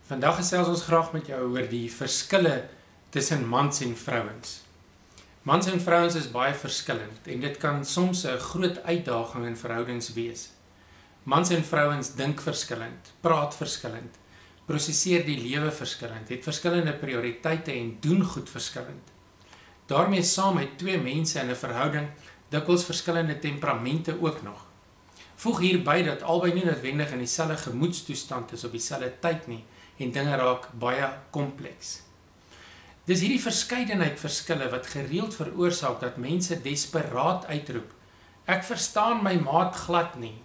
Vandag gesels ons graag met jou oor die verskille tussen mans en vrouens. Mans en vrouens is baie verskillend en dit kan soms 'n groot uitdaging in verhoudings wees. Mans en vrouens dink verskillend, praat verskillend, prosesseer die lewe verskillend, het verskillende prioriteite en doen goed verskillend. Daarmee saam het twee mense in 'n verhouding dikwels verskillende temperamente ook nog. Voeg hierby dat albei nie noodwendig in dieselfde gemoedstoestand is op dieselfde tyd nie en dinge raak baie kompleks. Dis hierdie verskeidenheid verskille wat gereeld veroorsaak dat mense desperaat uitroep: "Ek verstaan my maat glad nie."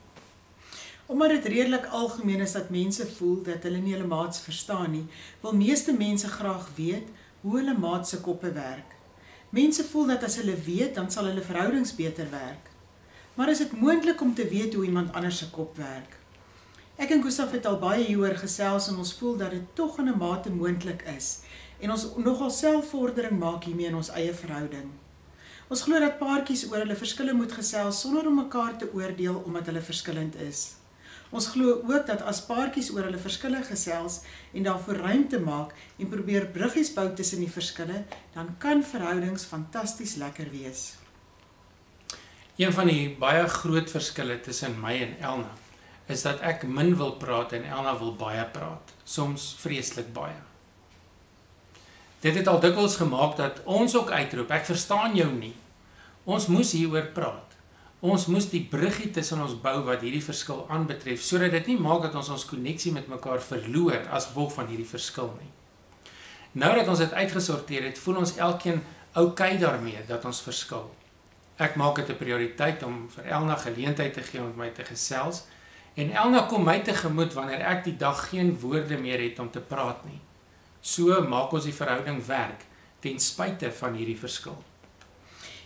Omdat dit redelik algemeen is dat mense voel dat hulle nie hulle maats verstaan nie, wil meeste mense graag weet hoe hulle maat se koppe werk. Mense voel dat as hulle weet, dan sal hulle verhoudings beter werk. Maar is dit moontlik om te weet hoe iemand anders se kop werk? Ek en Gustaf het al baie hieroor gesels en ons voel dat dit tog in 'n mate moontlik is en ons nogal selfvordering maak hiermee in ons eie verhouding. Ons glo dat paartjies oor hulle verskille moet gesels sonder om mekaar te oordeel omdat hulle verskillend is. Ons glo ook dat as paartjies oor hulle verskille gesels en daarvoor ruimte maak en probeer bruggies bou tussen die verskille, dan kan verhoudings fantasties lekker wees. Een van die baie groot verskille tussen my en Elna is dat ek min wil praat en Elna wil baie praat, soms vreeslik baie. Dit het al dikwels gemaak dat ons ook uitroep: "Ek verstaan jou nie." Ons moes hieroor praat. Ons moes die bruggie tussen ons bou wat hierdie verskil aanbetref, sodat dit nie maak dat ons koneksie met mekaar verloor as gevolg van hierdie verskil nie. Nou dat ons dit uitgesorteer het, voel ons elkeen oukei daarmee dat ons verskil. Ek maak dit 'n prioriteit om vir Elna geleentheid te gee om met my te gesels, en Elna kom my tegemoet wanneer ek die dag geen woorde meer het om te praat nie. So maak ons die verhouding werk, ten spyte van hierdie verskil.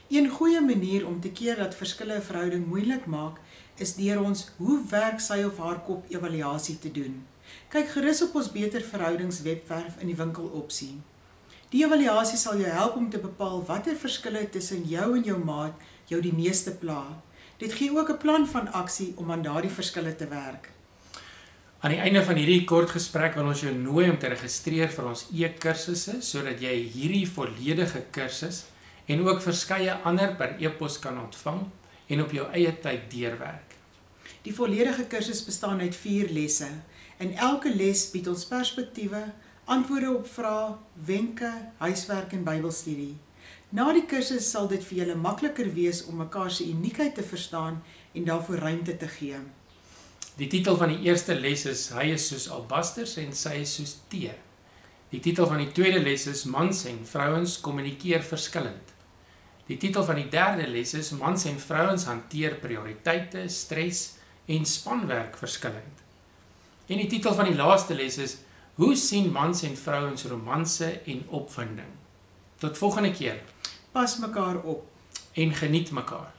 Een goeie manier om te keer dat verskille 'n verhouding moeilik maak, is deur ons hoe werk sy of haar kop evaluasie te doen. Kyk gerus op ons Beter Verhoudings webwerf in die winkelopsie. Die evaluasie sal jou help om te bepaal watter verskille tussen jou en jou maat jou die meeste pla. Dit gee ook 'n plan van aksie om aan daardie verskille te werk. Aan die einde van hierdie kort gesprek wil ons jou nooi om te registreer vir ons e-kursusse, sodat jy hierdie volledige kursus en ook verskeie ander per e-pos kan ontvang en op jou eie tyd deurwerk. Die volledige kursus bestaan uit 4 lesse. In elke les bied ons perspektiewe, antwoorde op vrae, wenke, huiswerk en Bybelstudie. Na die kursus sal dit vir julle makliker wees om mekaar se uniekheid te verstaan en daarvoor ruimte te gee. Die titel van die eerste les is: "Hy is soos albasters en sy is soos tee." Die titel van die tweede les is: "Mans en vrouens kommunikeer verskillend." Die titel van die derde les is: "Mans en vrouens hanteer prioriteite, stres en spanwerk verskillend." En die titel van die laaste les is: "Hoe sien mans en vrouens romanse en opwinding?" Tot volgende keer. Pas mekaar op. En geniet mekaar.